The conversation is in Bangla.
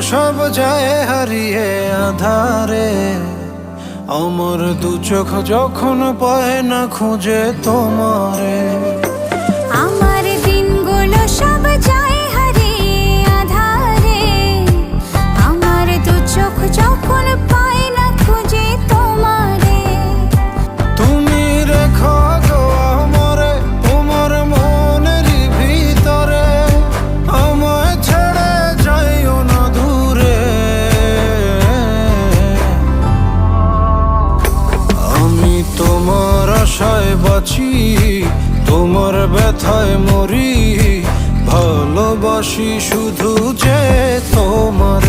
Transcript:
সব যায় হারিয়ে আধারে। আমার দু চোখ যখন পায় না খুঁজে তোমারে। আমার দিনগুলো সব যায় হারিয়ে আঁধারে। আমার দু চোখ যখন পায় না খুঁজে তোমারে। তুমি রেখো গো আমারে তোমার মনেরই ভিতরে, আমায় ছেড়ে যাইও না দূরে। আমি তোমার আশায় বাঁচি, তোমার ব্যথায় মরি, ভালোবাসি শুধু যে তোমার।